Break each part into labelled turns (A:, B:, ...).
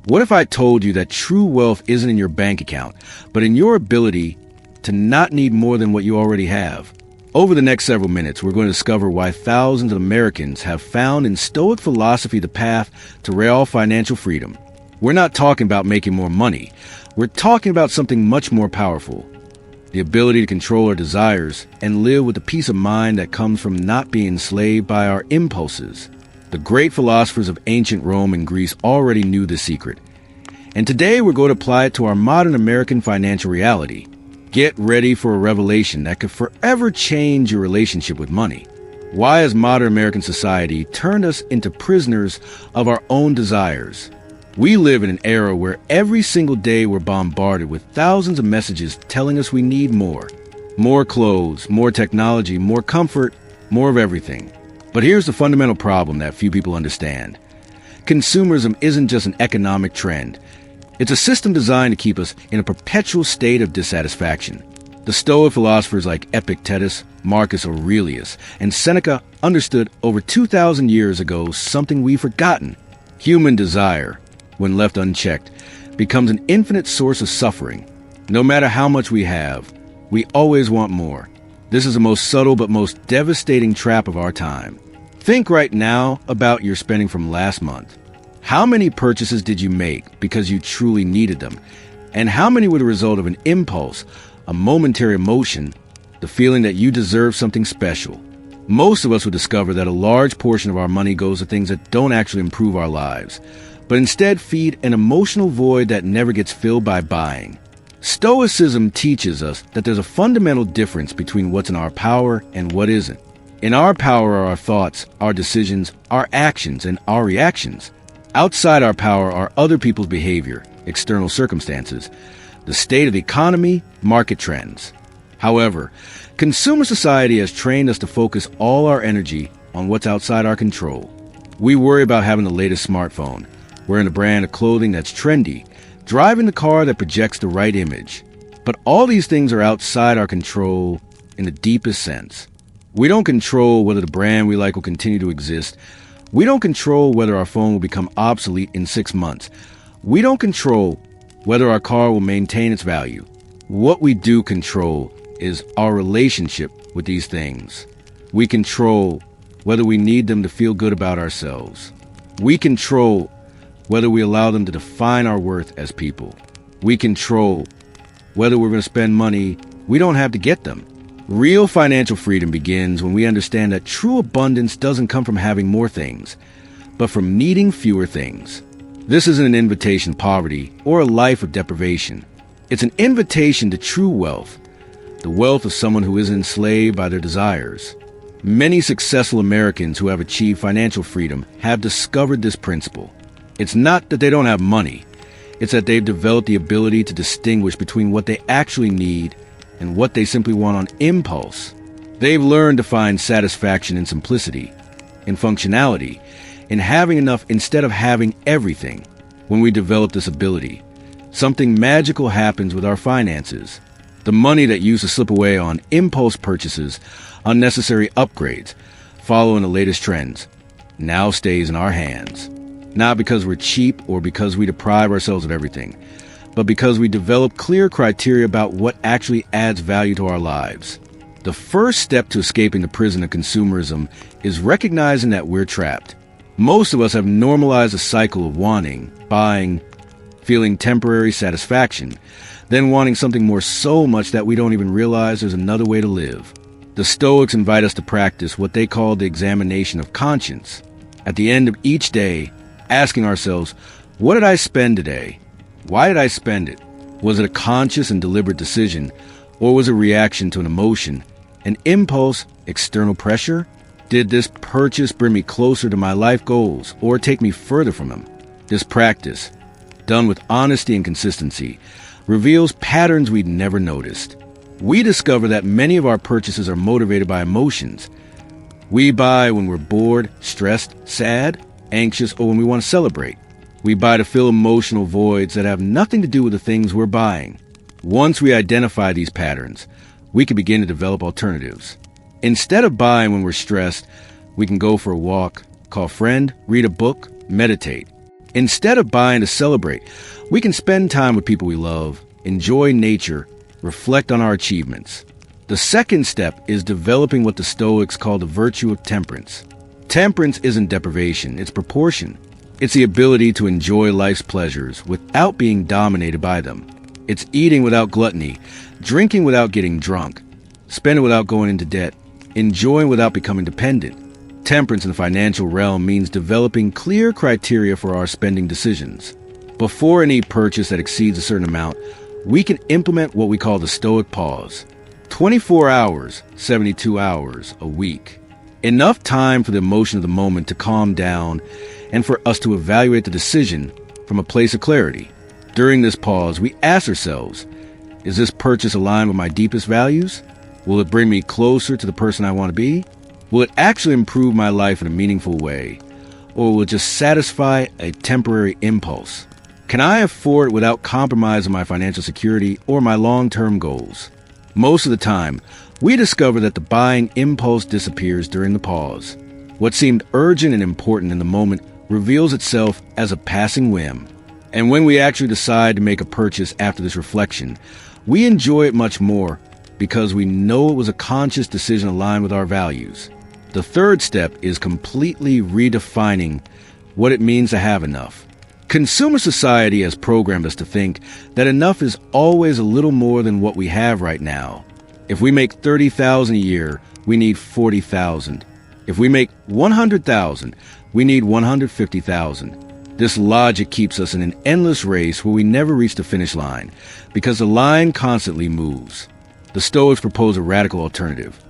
A: What if I told you that true wealth isn't in your bank account, but in your ability to not need more than what you already have? Over the next several minutes, we're going to discover why thousands of Americans have found in Stoic philosophy the path to real financial freedom. We're not talking about making more money. We're talking about something much more powerful. The ability to control our desires and live with the peace of mind that comes from not being enslaved by our impulses. The great philosophers of ancient Rome and Greece already knew this secret. And today we're going to apply it to our modern American financial reality. Get ready for a revelation that could forever change your relationship with money. Why has modern American society turned us into prisoners of our own desires? We live in an era where every single day we're bombarded with thousands of messages telling us we need more. More clothes, more technology, more comfort, more of everything. But here's the fundamental problem that few people understand. Consumerism isn't just an economic trend. It's a system designed to keep us in a perpetual state of dissatisfaction. The Stoic philosophers like Epictetus, Marcus Aurelius, and Seneca understood over 2,000 years ago something we've forgotten. Human desire, when left unchecked, becomes an infinite source of suffering. No matter how much we have, we always want more. This is the most subtle but most devastating trap of our time. Think right now about your spending from last month. How many purchases did you make because you truly needed them? And how many were the result of an impulse, a momentary emotion, the feeling that you deserve something special? Most of us would discover that a large portion of our money goes to things that don't actually improve our lives, but instead feed an emotional void that never gets filled by buying. Stoicism teaches us that there's a fundamental difference between what's in our power and what isn't. In our power are our thoughts, our decisions, our actions, and our reactions. Outside our power are other people's behavior, external circumstances, the state of the economy, market trends. However, consumer society has trained us to focus all our energy on what's outside our control. We worry about having the latest smartphone, wearing a brand of clothing that's trendy, driving the car that projects the right image. But all these things are outside our control in the deepest sense. We don't control whether the brand we like will continue to exist. We don't control whether our phone will become obsolete in 6 months. We don't control whether our car will maintain its value. What we do control is our relationship with these things. We control whether we need them to feel good about ourselves. We control whether we allow them to define our worth as people. We control whether we're going to spend money we don't have to get them. Real financial freedom begins when we understand that true abundance doesn't come from having more things, but from needing fewer things. This isn't an invitation to poverty or a life of deprivation. It's an invitation to true wealth, the wealth of someone who isn't enslaved by their desires. Many successful Americans who have achieved financial freedom have discovered this principle. It's not that they don't have money. It's that they've developed the ability to distinguish between what they actually need and what they simply want on impulse. They've learned to find satisfaction in simplicity, in functionality, in having enough instead of having everything. When we develop this ability, something magical happens with our finances. The money that used to slip away on impulse purchases, unnecessary upgrades, following the latest trends, now stays in our hands. Not because we're cheap or because we deprive ourselves of everything, but because we develop clear criteria about what actually adds value to our lives. The first step to escaping the prison of consumerism is recognizing that we're trapped. Most of us have normalized a cycle of wanting, buying, feeling temporary satisfaction, then wanting something more so much that we don't even realize there's another way to live. The Stoics invite us to practice what they call the examination of conscience. At the end of each day, asking ourselves, what did I spend today? Why did I spend it? Was it a conscious and deliberate decision, or was it a reaction to an emotion, an impulse, external pressure? Did this purchase bring me closer to my life goals, or take me further from them? This practice, done with honesty and consistency, reveals patterns we'd never noticed. We discover that many of our purchases are motivated by emotions. We buy when we're bored, stressed, sad, anxious, or when we want to celebrate. We buy to fill emotional voids that have nothing to do with the things we're buying. Once we identify these patterns, we can begin to develop alternatives. Instead of buying when we're stressed, we can go for a walk, call a friend, read a book, meditate. Instead of buying to celebrate, we can spend time with people we love, enjoy nature, reflect on our achievements. The second step is developing what the Stoics call the virtue of temperance. Temperance isn't deprivation, it's proportion. It's the ability to enjoy life's pleasures without being dominated by them. It's eating without gluttony, drinking without getting drunk, spending without going into debt, enjoying without becoming dependent. Temperance in the financial realm means developing clear criteria for our spending decisions. Before any purchase that exceeds a certain amount, we can implement what we call the Stoic pause. 24 hours, 72 hours a week. Enough time for the emotion of the moment to calm down and for us to evaluate the decision from a place of clarity. During this pause, we ask ourselves, is this purchase aligned with my deepest values? Will it bring me closer to the person I want to be? Will it actually improve my life in a meaningful way? Or will it just satisfy a temporary impulse? Can I afford it without compromising my financial security or my long-term goals? Most of the time, we discover that the buying impulse disappears during the pause. What seemed urgent and important in the moment reveals itself as a passing whim. And when we actually decide to make a purchase after this reflection, we enjoy it much more because we know it was a conscious decision aligned with our values. The third step is completely redefining what it means to have enough. Consumer society has programmed us to think that enough is always a little more than what we have right now. If we make $30,000 a year, we need $40,000. If we make $100,000, we need $150,000. This logic keeps us in an endless race where we never reach the finish line because the line constantly moves. The Stoics propose a radical alternative.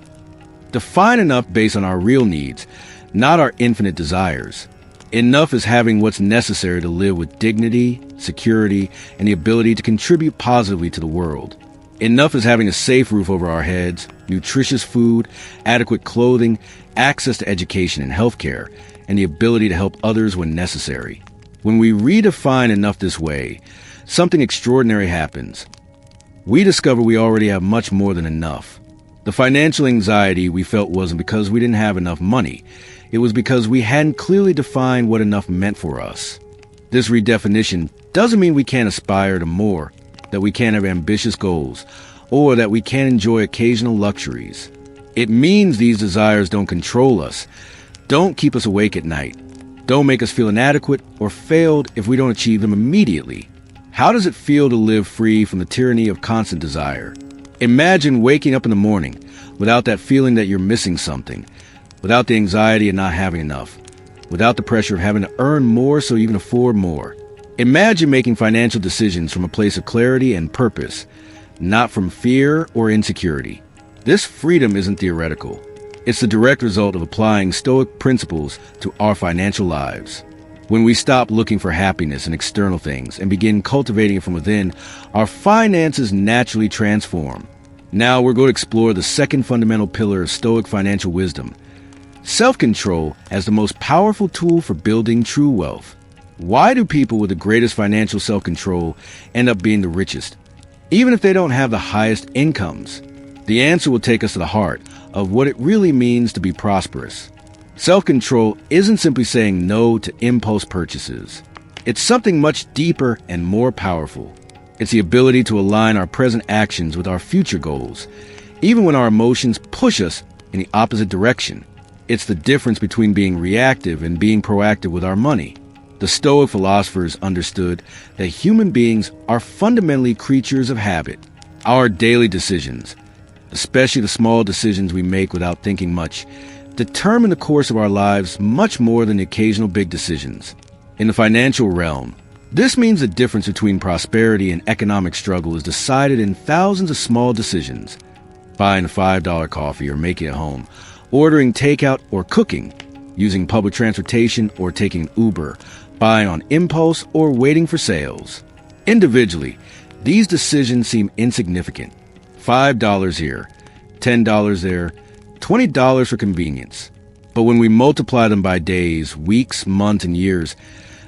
A: Define enough based on our real needs, not our infinite desires. Enough is having what's necessary to live with dignity, security, and the ability to contribute positively to the world. Enough is having a safe roof over our heads, nutritious food, adequate clothing, access to education and healthcare, and the ability to help others when necessary. When we redefine enough this way, something extraordinary happens. We discover we already have much more than enough. The financial anxiety we felt wasn't because we didn't have enough money. It was because we hadn't clearly defined what enough meant for us. This redefinition doesn't mean we can't aspire to more, that we can't have ambitious goals, or that we can't enjoy occasional luxuries. It means these desires don't control us, don't keep us awake at night, don't make us feel inadequate or failed if we don't achieve them immediately. How does it feel to live free from the tyranny of constant desire? Imagine waking up in the morning without that feeling that you're missing something, without the anxiety of not having enough, without the pressure of having to earn more so you can afford more. Imagine making financial decisions from a place of clarity and purpose, not from fear or insecurity. This freedom isn't theoretical. It's the direct result of applying Stoic principles to our financial lives. When we stop looking for happiness in external things and begin cultivating it from within, our finances naturally transform. Now we're going to explore the second fundamental pillar of Stoic financial wisdom, self-control as the most powerful tool for building true wealth. Why do people with the greatest financial self-control end up being the richest, even if they don't have the highest incomes? The answer will take us to the heart of what it really means to be prosperous. Self-control isn't simply saying no to impulse purchases. It's something much deeper and more powerful. It's the ability to align our present actions with our future goals, even when our emotions push us in the opposite direction. It's the difference between being reactive and being proactive with our money. The Stoic philosophers understood that human beings are fundamentally creatures of habit. Our daily decisions, especially the small decisions we make without thinking much, determine the course of our lives much more than the occasional big decisions. In the financial realm, this means the difference between prosperity and economic struggle is decided in thousands of small decisions. Buying a $5 coffee or making it home, ordering takeout or cooking, using public transportation or taking Uber, buying on impulse or waiting for sales. Individually, these decisions seem insignificant. $5 here, $10 there, $20 for convenience. But when we multiply them by days, weeks, months, and years,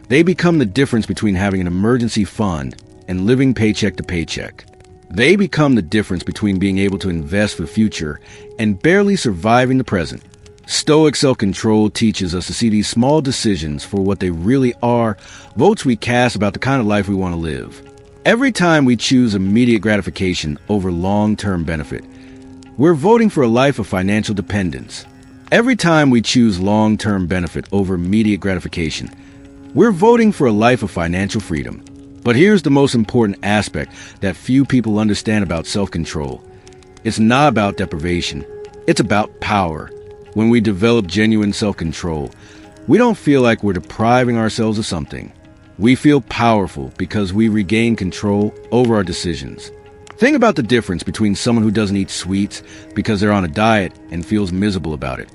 A: they become the difference between having an emergency fund and living paycheck to paycheck. They become the difference between being able to invest for the future and barely surviving the present. Stoic self-control teaches us to see these small decisions for what they really are, votes we cast about the kind of life we want to live. Every time we choose immediate gratification over long-term benefit, we're voting for a life of financial dependence. Every time we choose long-term benefit over immediate gratification, we're voting for a life of financial freedom. But here's the most important aspect that few people understand about self-control. It's not about deprivation. It's about power. When we develop genuine self-control, we don't feel like we're depriving ourselves of something. We feel powerful because we regain control over our decisions. Think about the difference between someone who doesn't eat sweets because they're on a diet and feels miserable about it,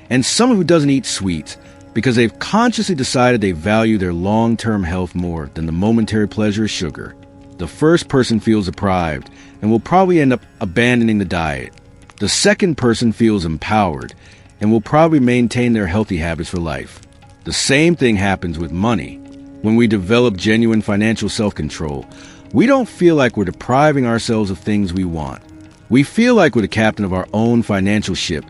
A: and someone who doesn't eat sweets because they've consciously decided they value their long-term health more than the momentary pleasure of sugar. The first person feels deprived and will probably end up abandoning the diet. The second person feels empowered and will probably maintain their healthy habits for life. The same thing happens with money. When we develop genuine financial self-control, we don't feel like we're depriving ourselves of things we want. We feel like we're the captain of our own financial ship,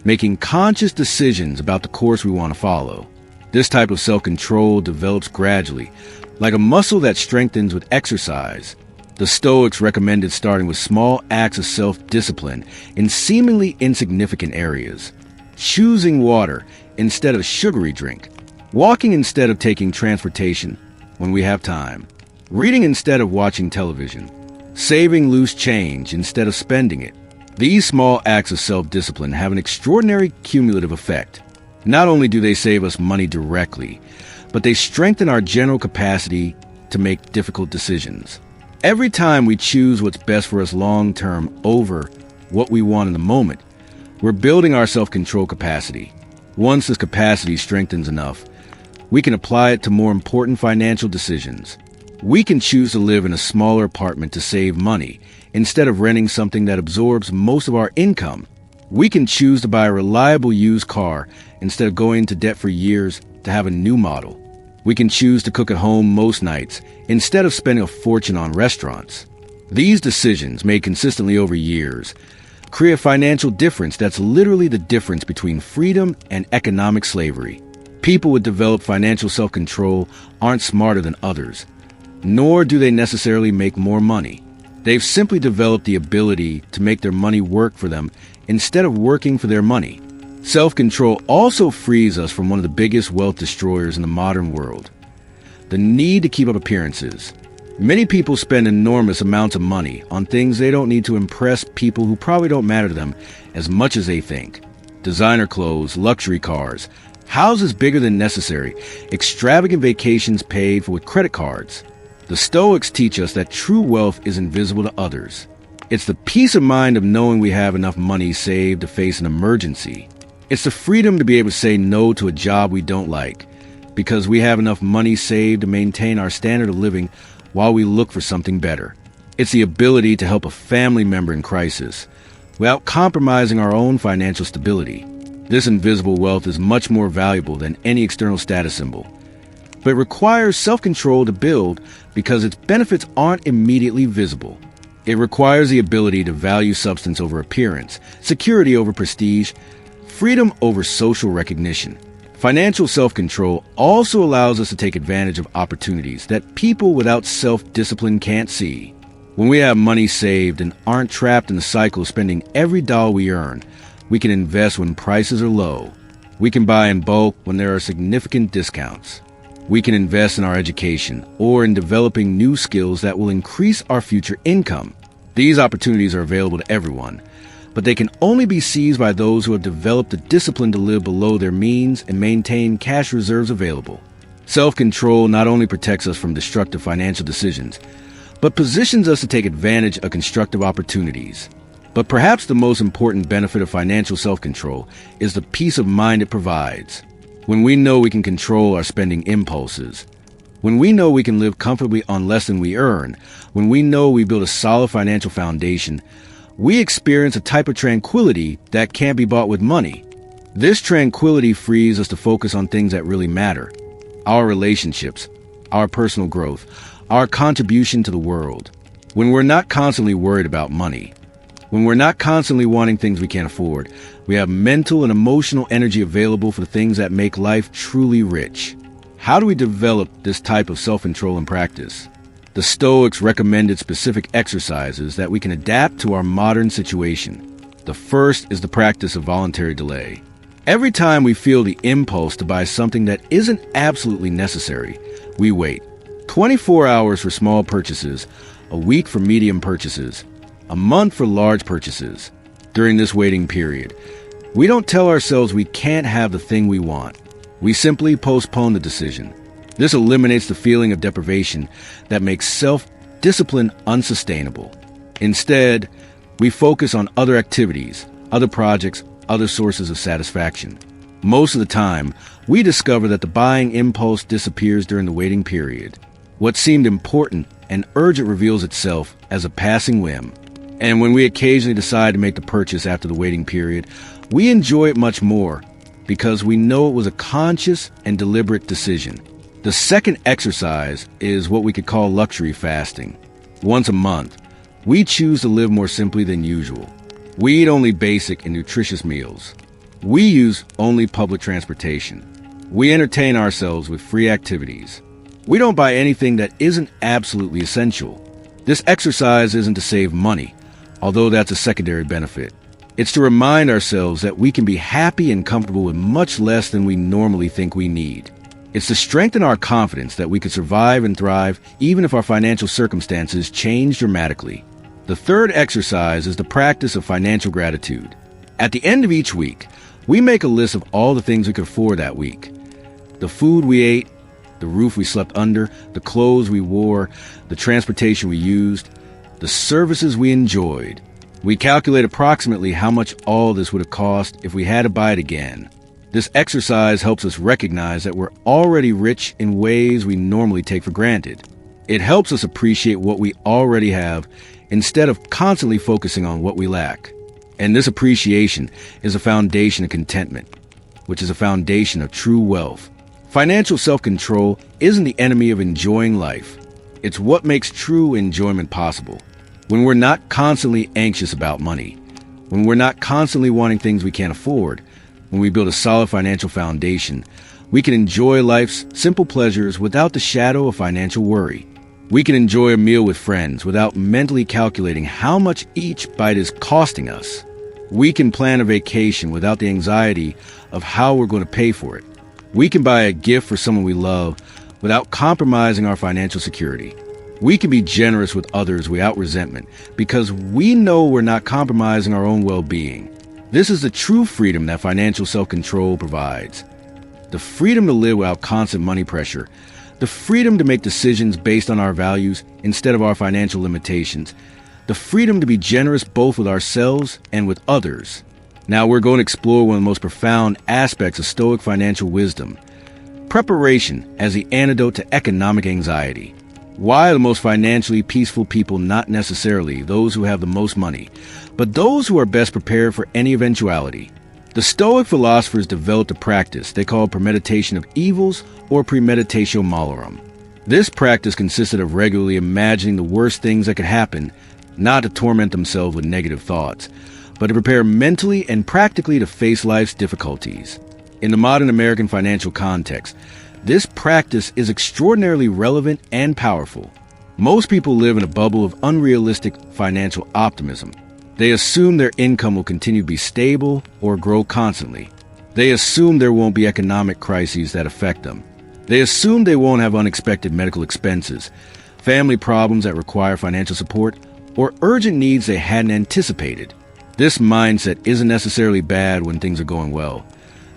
A: making conscious decisions about the course we want to follow. This type of self-control develops gradually, like a muscle that strengthens with exercise. The Stoics recommended starting with small acts of self-discipline in seemingly insignificant areas. Choosing water instead of a sugary drink. Walking instead of taking transportation when we have time. Reading instead of watching television. Saving loose change instead of spending it. These small acts of self-discipline have an extraordinary cumulative effect. Not only do they save us money directly, but they strengthen our general capacity to make difficult decisions. Every time we choose what's best for us long-term over what we want in the moment, we're building our self-control capacity. Once this capacity strengthens enough, we can apply it to more important financial decisions. We can choose to live in a smaller apartment to save money, instead of renting something that absorbs most of our income. We can choose to buy a reliable used car instead of going into debt for years to have a new model. We can choose to cook at home most nights instead of spending a fortune on restaurants. These decisions, made consistently over years, create a financial difference that's literally the difference between freedom and economic slavery. People with developed financial self-control aren't smarter than others, nor do they necessarily make more money. They've simply developed the ability to make their money work for them instead of working for their money. Self-control also frees us from one of the biggest wealth destroyers in the modern world, the need to keep up appearances. Many people spend enormous amounts of money on things they don't need to impress people who probably don't matter to them as much as they think. Designer clothes, luxury cars, houses bigger than necessary, extravagant vacations paid for with credit cards. The Stoics teach us that true wealth is invisible to others. It's the peace of mind of knowing we have enough money saved to face an emergency. It's the freedom to be able to say no to a job we don't like, because we have enough money saved to maintain our standard of living while we look for something better. It's the ability to help a family member in crisis without compromising our own financial stability. This invisible wealth is much more valuable than any external status symbol, but it requires self-control to build because its benefits aren't immediately visible. It requires the ability to value substance over appearance, security over prestige, freedom over social recognition. Financial self-control also allows us to take advantage of opportunities that people without self-discipline can't see. When we have money saved and aren't trapped in the cycle of spending every dollar we earn, we can invest when prices are low. We can buy in bulk when there are significant discounts. We can invest in our education or in developing new skills that will increase our future income. These opportunities are available to everyone, but they can only be seized by those who have developed the discipline to live below their means and maintain cash reserves available. Self-control not only protects us from destructive financial decisions, but positions us to take advantage of constructive opportunities. But perhaps the most important benefit of financial self-control is the peace of mind it provides. When we know we can control our spending impulses, when we know we can live comfortably on less than we earn, when we know we build a solid financial foundation, we experience a type of tranquility that can't be bought with money. This tranquility frees us to focus on things that really matter: our relationships, our personal growth, our contribution to the world. When we're not constantly worried about money, when we're not constantly wanting things we can't afford, We have mental and emotional energy available for the things that make life truly rich. How do we develop this type of self-control and practice? The Stoics recommended specific exercises that we can adapt to our modern situation. The first is the practice of voluntary delay. Every time we feel the impulse to buy something that isn't absolutely necessary, we wait. 24 hours for small purchases, a week for medium purchases, a month for large purchases. During this waiting period, we don't tell ourselves we can't have the thing we want. We simply postpone the decision. This eliminates the feeling of deprivation that makes self-discipline unsustainable. Instead, we focus on other activities, other projects, other sources of satisfaction. Most of the time, we discover that the buying impulse disappears during the waiting period. What seemed important and urgent reveals itself as a passing whim. And when we occasionally decide to make the purchase after the waiting period, we enjoy it much more because we know it was a conscious and deliberate decision. The second exercise is what we could call luxury fasting. Once a month, we choose to live more simply than usual. We eat only basic and nutritious meals. We use only public transportation. We entertain ourselves with free activities. We don't buy anything that isn't absolutely essential. This exercise isn't to save money, although that's a secondary benefit. It's to remind ourselves that we can be happy and comfortable with much less than we normally think we need. It's to strengthen our confidence that we could survive and thrive even if our financial circumstances change dramatically. The third exercise is the practice of financial gratitude. At the end of each week, we make a list of all the things we could afford that week. The food we ate, the roof we slept under, the clothes we wore, the transportation we used, the services we enjoyed. We calculate approximately how much all this would have cost if we had to buy it again. This exercise helps us recognize that we're already rich in ways we normally take for granted. It helps us appreciate what we already have instead of constantly focusing on what we lack. And this appreciation is a foundation of contentment, which is a foundation of true wealth. Financial self-control isn't the enemy of enjoying life. It's what makes true enjoyment possible. When we're not constantly anxious about money, when we're not constantly wanting things we can't afford, when we build a solid financial foundation, we can enjoy life's simple pleasures without the shadow of financial worry. We can enjoy a meal with friends without mentally calculating how much each bite is costing us. We can plan a vacation without the anxiety of how we're going to pay for it. We can buy a gift for someone we love without compromising our financial security. We can be generous with others without resentment because we know we're not compromising our own well-being. This is the true freedom that financial self-control provides. The freedom to live without constant money pressure. The freedom to make decisions based on our values instead of our financial limitations. The freedom to be generous both with ourselves and with others. Now we're going to explore one of the most profound aspects of Stoic financial wisdom. Preparation as the antidote to economic anxiety. Why are the most financially peaceful people not necessarily those who have the most money, but those who are best prepared for any eventuality? The Stoic philosophers developed a practice they called premeditation of evils or premeditatio malorum. This practice consisted of regularly imagining the worst things that could happen, not to torment themselves with negative thoughts, but to prepare mentally and practically to face life's difficulties. In the modern American financial context, this practice is extraordinarily relevant and powerful. Most people live in a bubble of unrealistic financial optimism. They assume their income will continue to be stable or grow constantly. They assume there won't be economic crises that affect them. They assume they won't have unexpected medical expenses, family problems that require financial support, or urgent needs they hadn't anticipated. This mindset isn't necessarily bad when things are going well,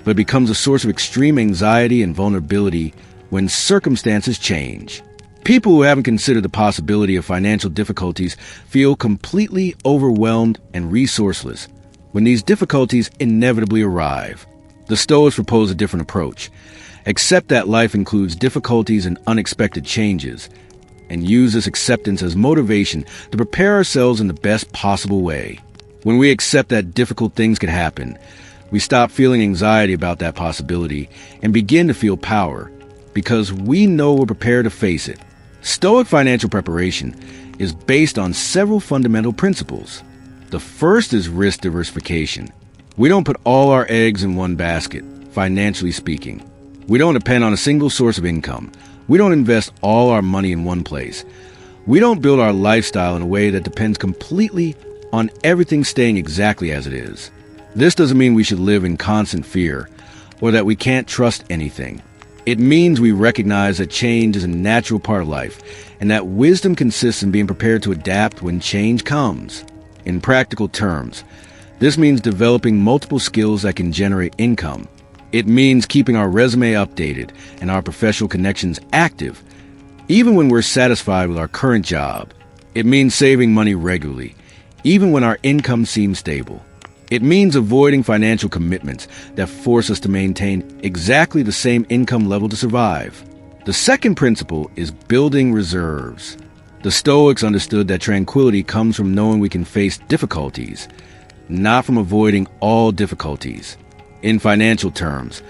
A: but it becomes a source of extreme anxiety and vulnerability when circumstances change. People who haven't considered the possibility of financial difficulties feel completely overwhelmed and resourceless when these difficulties inevitably arrive. The Stoics propose a different approach. Accept that life includes difficulties and unexpected changes, and use this acceptance as motivation to prepare ourselves in the best possible way. When we accept that difficult things could happen, we stop feeling anxiety about that possibility and begin to feel power because we know we're prepared to face it. Stoic financial preparation is based on several fundamental principles. The first is risk diversification. We don't put all our eggs in one basket, financially speaking. We don't depend on a single source of income. We don't invest all our money in one place. We don't build our lifestyle in a way that depends completely on everything staying exactly as it is. This doesn't mean we should live in constant fear or that we can't trust anything. It means we recognize that change is a natural part of life and that wisdom consists in being prepared to adapt when change comes. In practical terms, this means developing multiple skills that can generate income. It means keeping our resume updated and our professional connections active, even when we're satisfied with our current job. It means saving money regularly, even when our income seems stable. It means avoiding financial commitments that force us to maintain exactly the same income level to survive. The second principle is building reserves. The Stoics understood that tranquility comes from knowing we can face difficulties, not from avoiding all difficulties. In financial terms,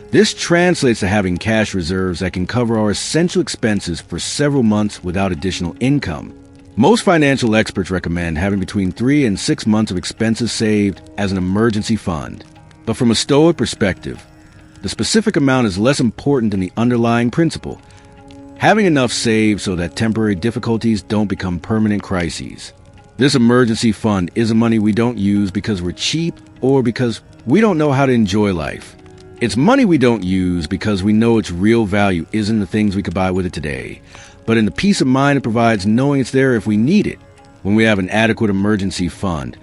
A: this translates to having cash reserves that can cover our essential expenses for several months without additional income. Most financial experts recommend having between 3 and 6 months of expenses saved as an emergency fund. But from a Stoic perspective, the specific amount is less important than the underlying principle. Having enough saved so that temporary difficulties don't become permanent crises. This emergency fund isn't money we don't use because we're cheap or because we don't know how to enjoy life. It's money we don't use because we know its real value isn't the things we could buy with it today, but in the peace of mind it provides knowing it's there if we need it. When we have an adequate emergency fund,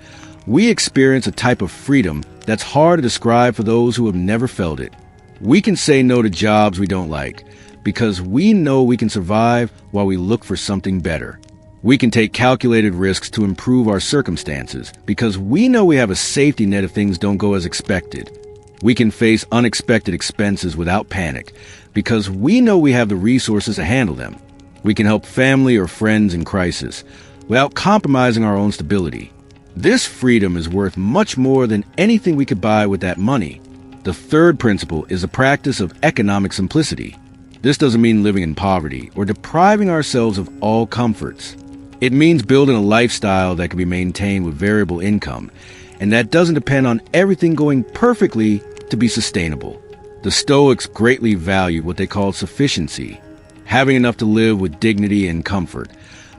A: we experience a type of freedom that's hard to describe for those who have never felt it. We can say no to jobs we don't like because we know we can survive while we look for something better. We can take calculated risks to improve our circumstances because we know we have a safety net if things don't go as expected. We can face unexpected expenses without panic because we know we have the resources to handle them. We can help family or friends in crisis without compromising our own stability. This freedom is worth much more than anything we could buy with that money. The third principle is the practice of economic simplicity. This doesn't mean living in poverty or depriving ourselves of all comforts. It means building a lifestyle that can be maintained with variable income and that doesn't depend on everything going perfectly to be sustainable. The Stoics greatly valued what they called sufficiency, having enough to live with dignity and comfort,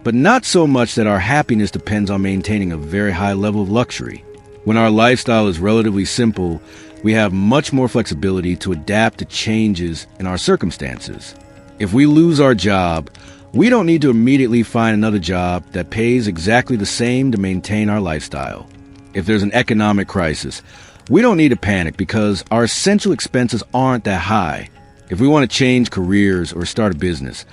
A: but not so much that our happiness depends on maintaining a very high level of luxury. When our lifestyle is relatively simple, we have much more flexibility to adapt to changes in our circumstances. If we lose our job, we don't need to immediately find another job that pays exactly the same to maintain our lifestyle. If there's an economic crisis, we don't need to panic because our essential expenses aren't that high. If we want to change careers or start a business,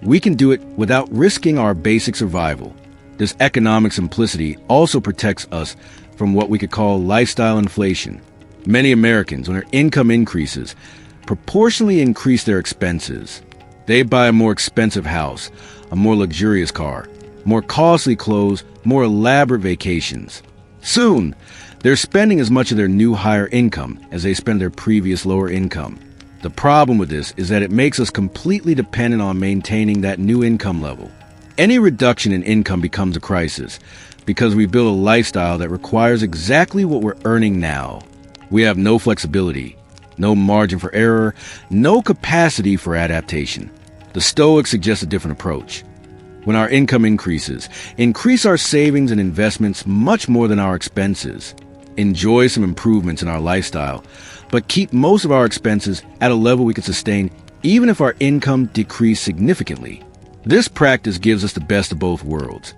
A: we can do it without risking our basic survival. This economic simplicity also protects us from what we could call lifestyle inflation. Many Americans, when their income increases, proportionally increase their expenses. They buy a more expensive house, a more luxurious car, more costly clothes, more elaborate vacations. Soon, they're spending as much of their new higher income as they spend their previous lower income. The problem with this is that it makes us completely dependent on maintaining that new income level. Any reduction in income becomes a crisis because we build a lifestyle that requires exactly what we're earning now. We have no flexibility, no margin for error, no capacity for adaptation. The Stoics suggest a different approach. When our income increases, increase our savings and investments much more than our expenses. Enjoy some improvements in our lifestyle, but keep most of our expenses at a level we can sustain even if our income decreased significantly. This practice gives us the best of both worlds.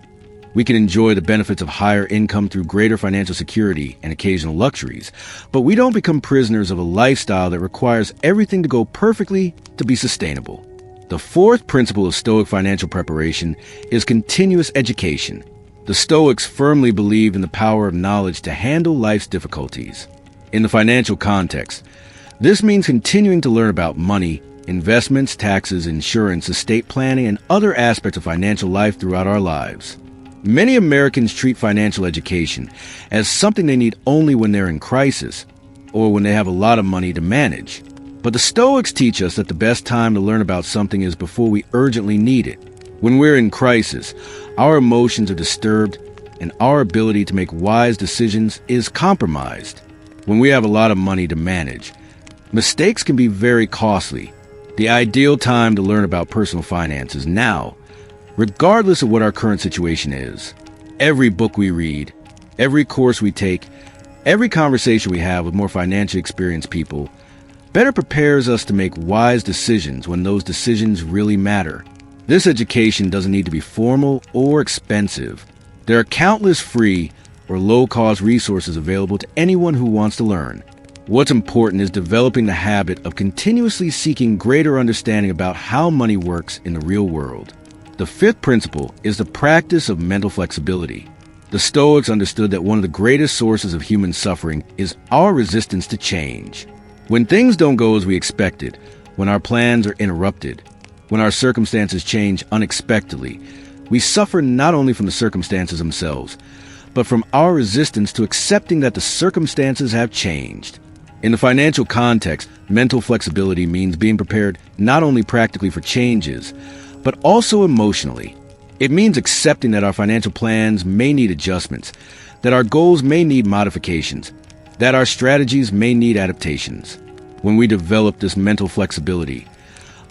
A: We can enjoy the benefits of higher income through greater financial security and occasional luxuries, but we don't become prisoners of a lifestyle that requires everything to go perfectly to be sustainable. The fourth principle of Stoic financial preparation is continuous education. The Stoics firmly believed in the power of knowledge to handle life's difficulties. In the financial context, this means continuing to learn about money, investments, taxes, insurance, estate planning, and other aspects of financial life throughout our lives. Many Americans treat financial education as something they need only when they're in crisis or when they have a lot of money to manage. But the Stoics teach us that the best time to learn about something is before we urgently need it. When we're in crisis, our emotions are disturbed and our ability to make wise decisions is compromised. when we have a lot of money to manage. Mistakes can be very costly. The ideal time to learn about personal finance is now, regardless of what our current situation is. Every book we read, every course we take, every conversation we have with more financially experienced people better prepares us to make wise decisions when those decisions really matter. This education doesn't need to be formal or expensive. There are countless free or low-cost resources available to anyone who wants to learn. What's important is developing the habit of continuously seeking greater understanding about how money works in the real world. The fifth principle is the practice of mental flexibility. The Stoics understood that one of the greatest sources of human suffering is our resistance to change. When things don't go as we expected, when our plans are interrupted, when our circumstances change unexpectedly, we suffer not only from the circumstances themselves, but from our resistance to accepting that the circumstances have changed. In the financial context, mental flexibility means being prepared not only practically for changes, but also emotionally. It means accepting that our financial plans may need adjustments, that our goals may need modifications, that our strategies may need adaptations. When we develop this mental flexibility,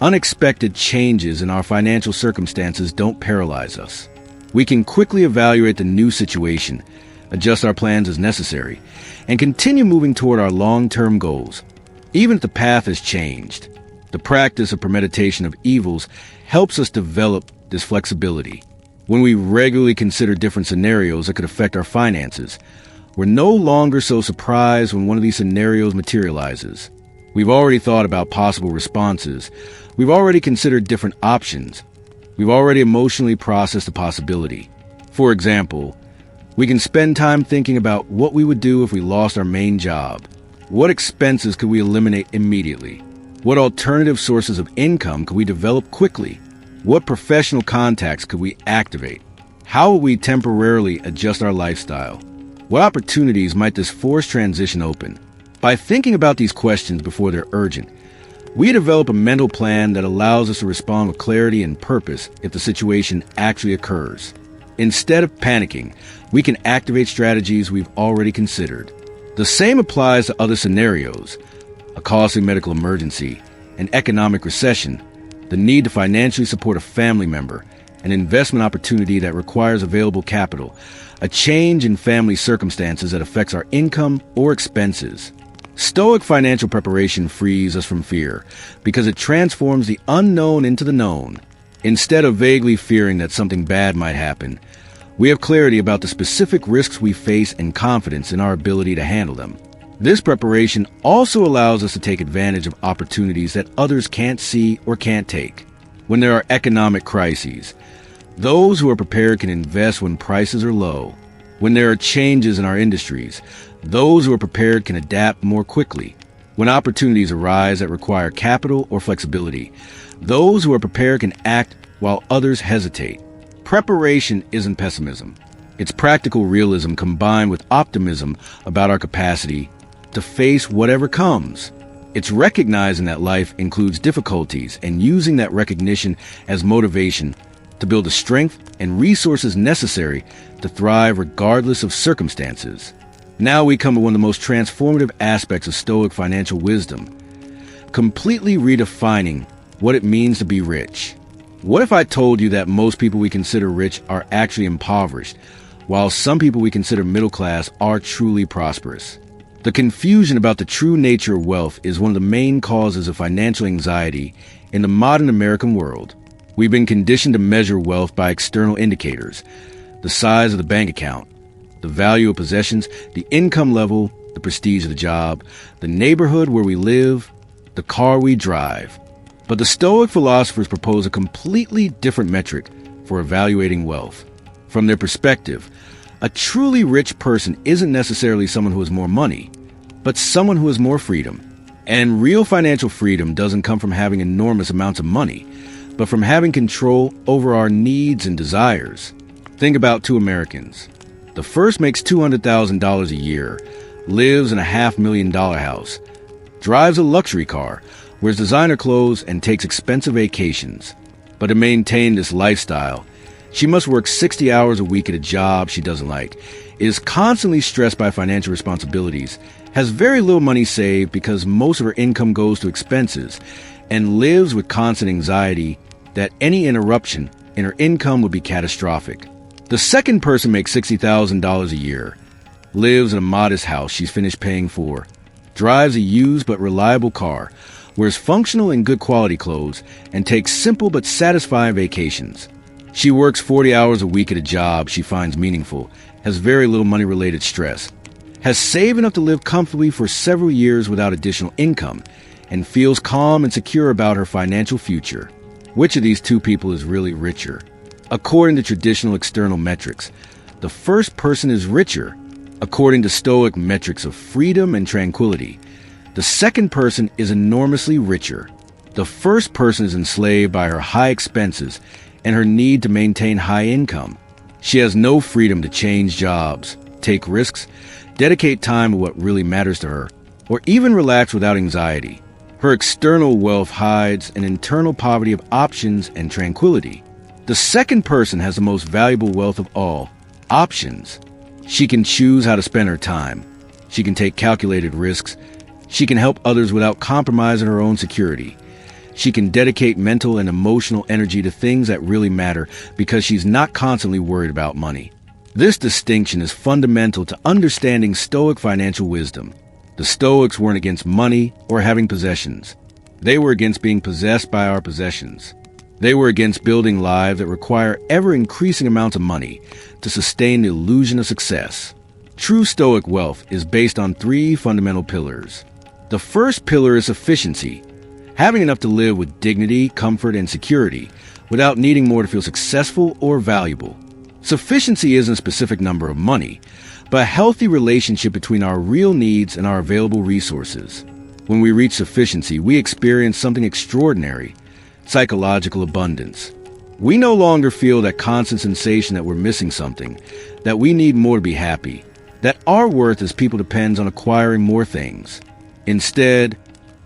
A: unexpected changes in our financial circumstances don't paralyze us. We can quickly evaluate the new situation, adjust our plans as necessary, and continue moving toward our long-term goals, even if the path has changed. The practice of premeditation of evils helps us develop this flexibility. When we regularly consider different scenarios that could affect our finances, we're no longer so surprised when one of these scenarios materializes. We've already thought about possible responses. We've already considered different options. We've already emotionally processed the possibility. For example, we can spend time thinking about what we would do if we lost our main job. What expenses could we eliminate immediately? What alternative sources of income could we develop quickly? What professional contacts could we activate? How will we temporarily adjust our lifestyle? What opportunities might this forced transition open? By thinking about these questions before they're urgent, we develop a mental plan that allows us to respond with clarity and purpose if the situation actually occurs. Instead of panicking, we can activate strategies we've already considered. The same applies to other scenarios: a costly medical emergency, an economic recession, the need to financially support a family member, an investment opportunity that requires available capital, a change in family circumstances that affects our income or expenses. Stoic financial preparation frees us from fear because it transforms the unknown into the known. Instead of vaguely fearing that something bad might happen, we have clarity about the specific risks we face and confidence in our ability to handle them. This preparation also allows us to take advantage of opportunities that others can't see or can't take. When there are economic crises, those who are prepared can invest when prices are low. When there are changes in our industries, those who are prepared can adapt more quickly. When opportunities arise that require capital or flexibility, those who are prepared can act while others hesitate. Preparation isn't pessimism. It's practical realism combined with optimism about our capacity to face whatever comes. It's recognizing that life includes difficulties and using that recognition as motivation to build the strength and resources necessary to thrive regardless of circumstances. Now we come to one of the most transformative aspects of Stoic financial wisdom: completely redefining what it means to be rich. What if I told you that most people we consider rich are actually impoverished, while some people we consider middle class are truly prosperous? The confusion about the true nature of wealth is one of the main causes of financial anxiety in the modern American world. We've been conditioned to measure wealth by external indicators: the size of the bank account, the value of possessions, the income level, the prestige of the job, the neighborhood where we live, the car we drive. But the Stoic philosophers propose a completely different metric for evaluating wealth. From their perspective, a truly rich person isn't necessarily someone who has more money, but someone who has more freedom. And real financial freedom doesn't come from having enormous amounts of money, but from having control over our needs and desires. Think about two Americans. The first makes $200,000 a year, lives in a $500,000 house, drives a luxury car, wears designer clothes, and takes expensive vacations. But to maintain this lifestyle, she must work 60 hours a week at a job she doesn't like, is constantly stressed by financial responsibilities, has very little money saved because most of her income goes to expenses, and lives with constant anxiety that any interruption in her income would be catastrophic. The second person makes $60,000 a year, lives in a modest house she's finished paying for, drives a used but reliable car, wears functional and good quality clothes, and takes simple but satisfying vacations. She works 40 hours a week at a job she finds meaningful, has very little money-related stress, has saved enough to live comfortably for several years without additional income, and feels calm and secure about her financial future. Which of these two people is really richer? According to traditional external metrics, the first person is richer, according to Stoic metrics of freedom and tranquility. The second person is enormously richer. The first person is enslaved by her high expenses and her need to maintain high income. She has no freedom to change jobs, take risks, dedicate time to what really matters to her, or even relax without anxiety. Her external wealth hides an internal poverty of options and tranquility. The second person has the most valuable wealth of all, options. She can choose how to spend her time. She can take calculated risks. She can help others without compromising her own security. She can dedicate mental and emotional energy to things that really matter because she's not constantly worried about money. This distinction is fundamental to understanding Stoic financial wisdom. The Stoics weren't against money or having possessions. They were against being possessed by our possessions. They were against building lives that require ever-increasing amounts of money to sustain the illusion of success. True Stoic wealth is based on three fundamental pillars. The first pillar is sufficiency, having enough to live with dignity, comfort, and security without needing more to feel successful or valuable. Sufficiency isn't a specific number of money, but a healthy relationship between our real needs and our available resources. When we reach sufficiency, we experience something extraordinary: psychological abundance. We no longer feel that constant sensation that we're missing something, that we need more to be happy, that our worth as people depends on acquiring more things. Instead,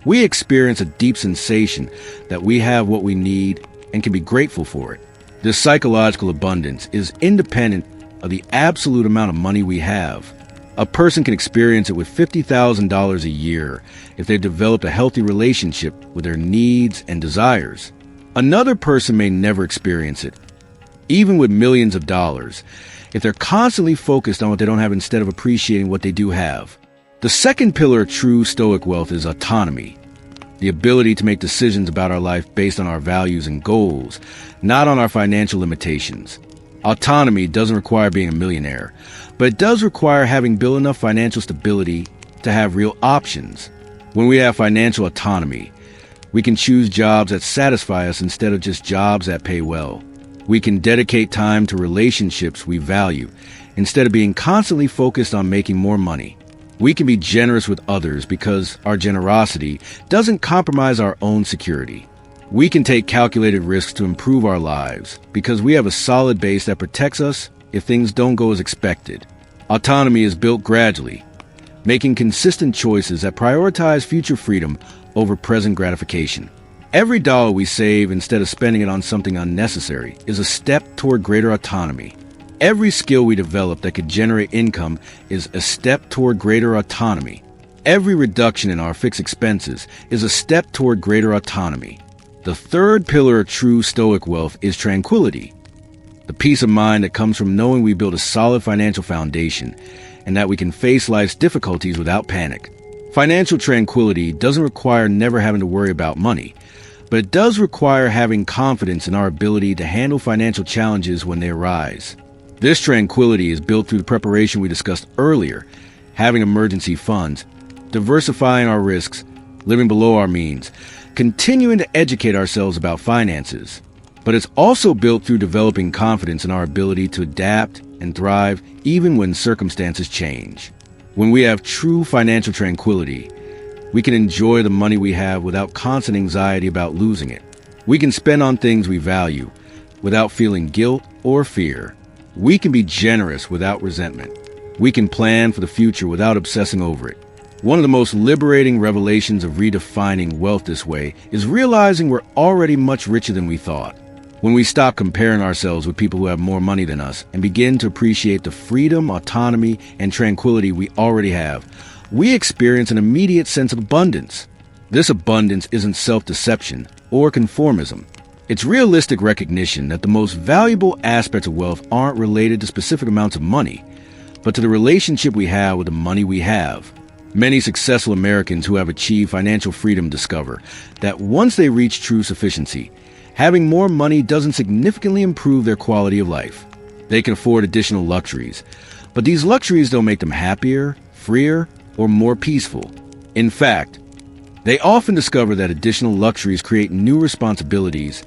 A: we experience a deep sensation that we have what we need and can be grateful for it. This psychological abundance is independent of the absolute amount of money we have. A person can experience it with $50,000 a year if they've developed a healthy relationship with their needs and desires. Another person may never experience it, even with millions of dollars, if they're constantly focused on what they don't have instead of appreciating what they do have. The second pillar of true Stoic wealth is autonomy, the ability to make decisions about our life based on our values and goals, not on our financial limitations. Autonomy doesn't require being a millionaire, but it does require having built enough financial stability to have real options. When we have financial autonomy, we can choose jobs that satisfy us instead of just jobs that pay well. We can dedicate time to relationships we value instead of being constantly focused on making more money. We can be generous with others because our generosity doesn't compromise our own security. We can take calculated risks to improve our lives because we have a solid base that protects us if things don't go as expected. Autonomy is built gradually, making consistent choices that prioritize future freedom over present gratification. Every dollar we save instead of spending it on something unnecessary is a step toward greater autonomy. Every skill we develop that could generate income is a step toward greater autonomy. Every reduction in our fixed expenses is a step toward greater autonomy. The third pillar of true Stoic wealth is tranquility, the peace of mind that comes from knowing we built a solid financial foundation and that we can face life's difficulties without panic. Financial tranquility doesn't require never having to worry about money, but it does require having confidence in our ability to handle financial challenges when they arise. This tranquility is built through the preparation we discussed earlier, having emergency funds, diversifying our risks, living below our means, continuing to educate ourselves about finances. But it's also built through developing confidence in our ability to adapt and thrive even when circumstances change. When we have true financial tranquility, we can enjoy the money we have without constant anxiety about losing it. We can spend on things we value without feeling guilt or fear. We can be generous without resentment. We can plan for the future without obsessing over it. One of the most liberating revelations of redefining wealth this way is realizing we're already much richer than we thought. When we stop comparing ourselves with people who have more money than us and begin to appreciate the freedom, autonomy, and tranquility we already have, we experience an immediate sense of abundance. This abundance isn't self-deception or conformism. It's realistic recognition that the most valuable aspects of wealth aren't related to specific amounts of money, but to the relationship we have with the money we have. Many successful Americans who have achieved financial freedom discover that once they reach true sufficiency, having more money doesn't significantly improve their quality of life. They can afford additional luxuries, but these luxuries don't make them happier, freer, or more peaceful. In fact, they often discover that additional luxuries create new responsibilities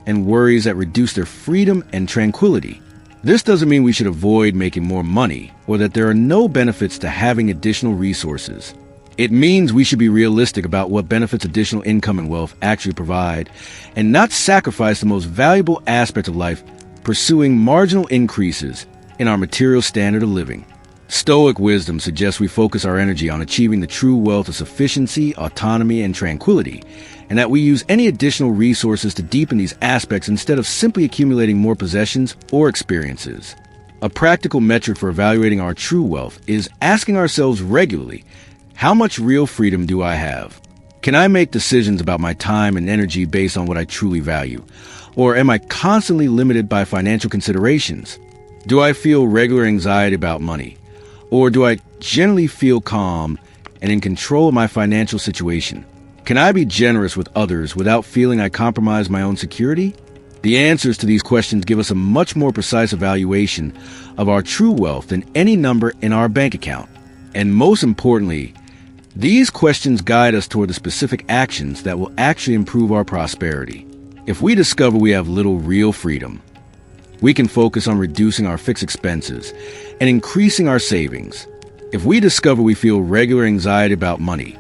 A: and worries that reduce their freedom and tranquility. This doesn't mean we should avoid making more money or that there are no benefits to having additional resources. It means we should be realistic about what benefits additional income and wealth actually provide and not sacrifice the most valuable aspect of life pursuing marginal increases in our material standard of living. Stoic wisdom suggests we focus our energy on achieving the true wealth of sufficiency, autonomy, and tranquility, and that we use any additional resources to deepen these aspects instead of simply accumulating more possessions or experiences. A practical metric for evaluating our true wealth is asking ourselves regularly, how much real freedom do I have? Can I make decisions about my time and energy based on what I truly value? Or am I constantly limited by financial considerations? Do I feel regular anxiety about money? Or do I generally feel calm and in control of my financial situation? Can I be generous with others without feeling I compromise my own security? The answers to these questions give us a much more precise evaluation of our true wealth than any number in our bank account. And most importantly, these questions guide us toward the specific actions that will actually improve our prosperity. If we discover we have little real freedom, we can focus on reducing our fixed expenses and increasing our savings. If we discover we feel regular anxiety about money,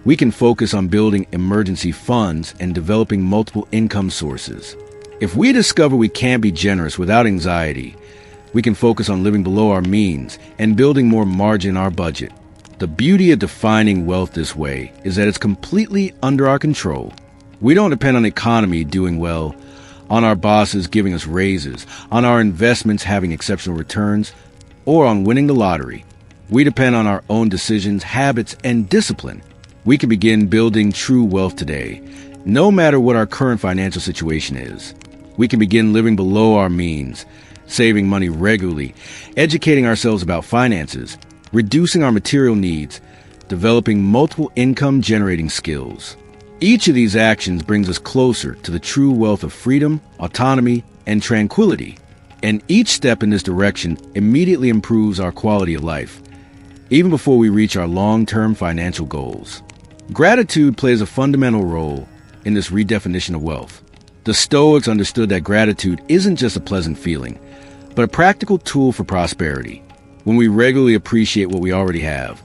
A: we can focus on building emergency funds and developing multiple income sources. If we discover we can't be generous without anxiety, we can focus on living below our means and building more margin in our budget. The beauty of defining wealth this way is that it's completely under our control. We don't depend on the economy doing well, on our bosses giving us raises, on our investments having exceptional returns, or on winning the lottery. We depend on our own decisions, habits, and discipline. We can begin building true wealth today, no matter what our current financial situation is. We can begin living below our means, saving money regularly, educating ourselves about finances, reducing our material needs, developing multiple income-generating skills. Each of these actions brings us closer to the true wealth of freedom, autonomy, and tranquility. And each step in this direction immediately improves our quality of life, even before we reach our long-term financial goals. Gratitude plays a fundamental role in this redefinition of wealth. The Stoics understood that gratitude isn't just a pleasant feeling, but a practical tool for prosperity. When we regularly appreciate what we already have,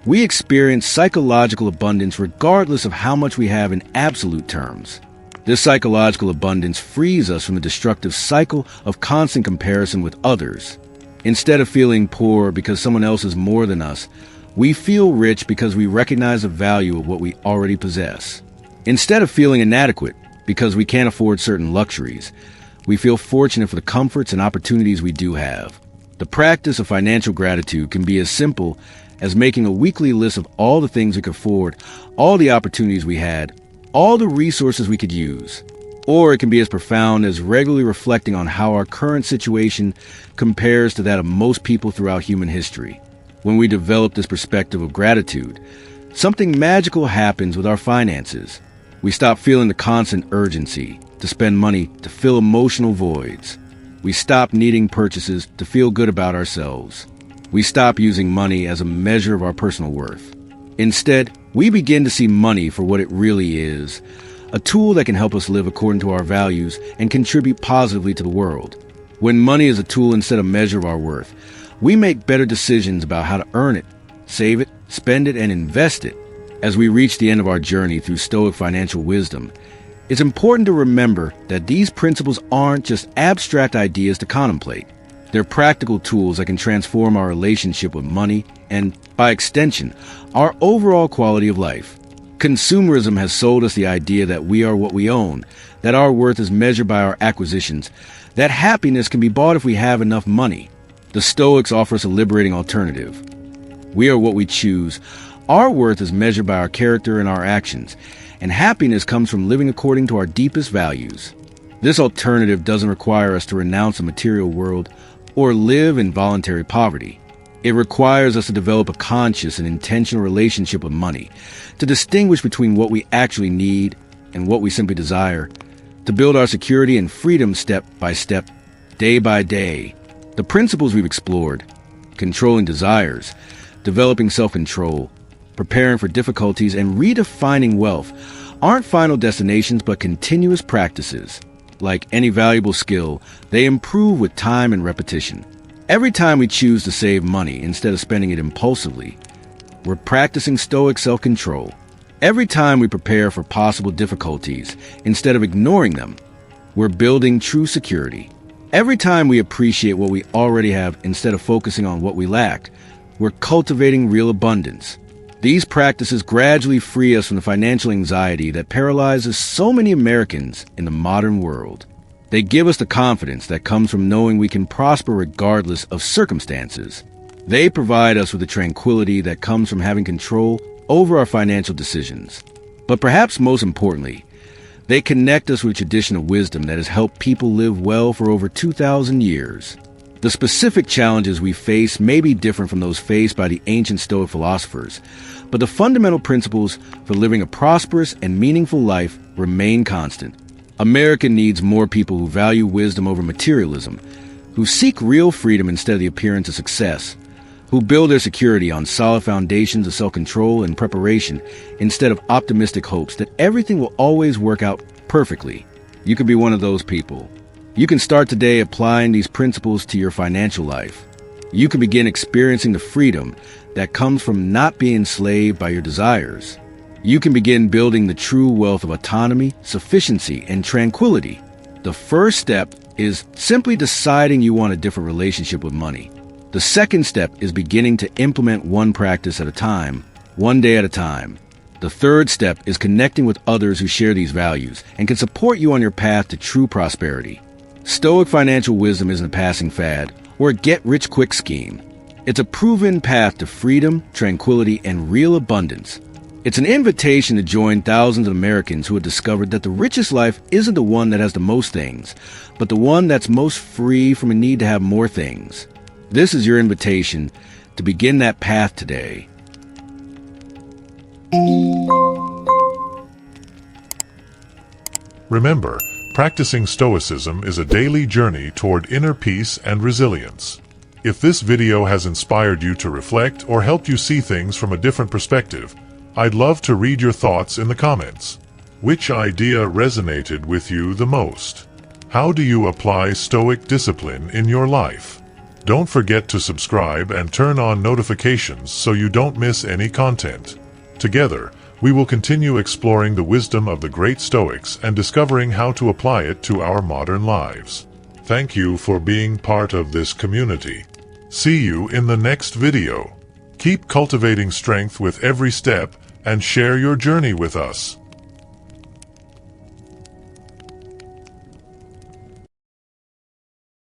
A: we experience psychological abundance regardless of how much we have in absolute terms. This psychological abundance frees us from the destructive cycle of constant comparison with others. Instead of feeling poor because someone else is more than us, we feel rich because we recognize the value of what we already possess. Instead of feeling inadequate because we can't afford certain luxuries, we feel fortunate for the comforts and opportunities we do have. The practice of financial gratitude can be as simple as making a weekly list of all the things we could afford, all the opportunities we had, all the resources we could use. Or it can be as profound as regularly reflecting on how our current situation compares to that of most people throughout human history. When we develop this perspective of gratitude, something magical happens with our finances. We stop feeling the constant urgency to spend money to fill emotional voids. We stop needing purchases to feel good about ourselves. We stop using money as a measure of our personal worth. Instead, we begin to see money for what it really is, a tool that can help us live according to our values and contribute positively to the world. When money is a tool instead of a measure of our worth, we make better decisions about how to earn it, save it, spend it, and invest it. As we reach the end of our journey through Stoic financial wisdom, it's important to remember that these principles aren't just abstract ideas to contemplate. They're practical tools that can transform our relationship with money and, by extension, our overall quality of life. Consumerism has sold us the idea that we are what we own, that our worth is measured by our acquisitions, that happiness can be bought if we have enough money. The Stoics offer us a liberating alternative. We are what we choose. Our worth is measured by our character and our actions, and happiness comes from living according to our deepest values. This alternative doesn't require us to renounce a material world or live in voluntary poverty. It requires us to develop a conscious and intentional relationship with money, to distinguish between what we actually need and what we simply desire, to build our security and freedom step by step, day by day. The principles we've explored, controlling desires, developing self-control, preparing for difficulties, and redefining wealth, aren't final destinations but continuous practices. Like any valuable skill, they improve with time and repetition. Every time we choose to save money instead of spending it impulsively, we're practicing Stoic self-control. Every time we prepare for possible difficulties instead of ignoring them, we're building true security. Every time we appreciate what we already have instead of focusing on what we lack, we're cultivating real abundance. These practices gradually free us from the financial anxiety that paralyzes so many Americans in the modern world. They give us the confidence that comes from knowing we can prosper regardless of circumstances. They provide us with the tranquility that comes from having control over our financial decisions. But perhaps most importantly, they connect us with a tradition of wisdom that has helped people live well for over 2,000 years. The specific challenges we face may be different from those faced by the ancient Stoic philosophers, but the fundamental principles for living a prosperous and meaningful life remain constant. America needs more people who value wisdom over materialism, who seek real freedom instead of the appearance of success, who build their security on solid foundations of self-control and preparation instead of optimistic hopes that everything will always work out perfectly. You could be one of those people. You can start today applying these principles to your financial life. You can begin experiencing the freedom that comes from not being enslaved by your desires. You can begin building the true wealth of autonomy, sufficiency, and tranquility. The first step is simply deciding you want a different relationship with money. The second step is beginning to implement one practice at a time, one day at a time. The third step is connecting with others who share these values and can support you on your path to true prosperity. Stoic financial wisdom isn't a passing fad or a get-rich-quick scheme. It's a proven path to freedom, tranquility, and real abundance. It's an invitation to join thousands of Americans who have discovered that the richest life isn't the one that has the most things, but the one that's most free from a need to have more things. This is your invitation to begin that path today.
B: Remember, practicing Stoicism is a daily journey toward inner peace and resilience. If this video has inspired you to reflect or helped you see things from a different perspective, I'd love to read your thoughts in the comments. Which idea resonated with you the most? How do you apply Stoic discipline in your life? Don't forget to subscribe and turn on notifications so you don't miss any content. Together, we will continue exploring the wisdom of the great Stoics and discovering how to apply it to our modern lives. Thank you for being part of this community. See you in the next video. Keep cultivating strength with every step and share your journey with us.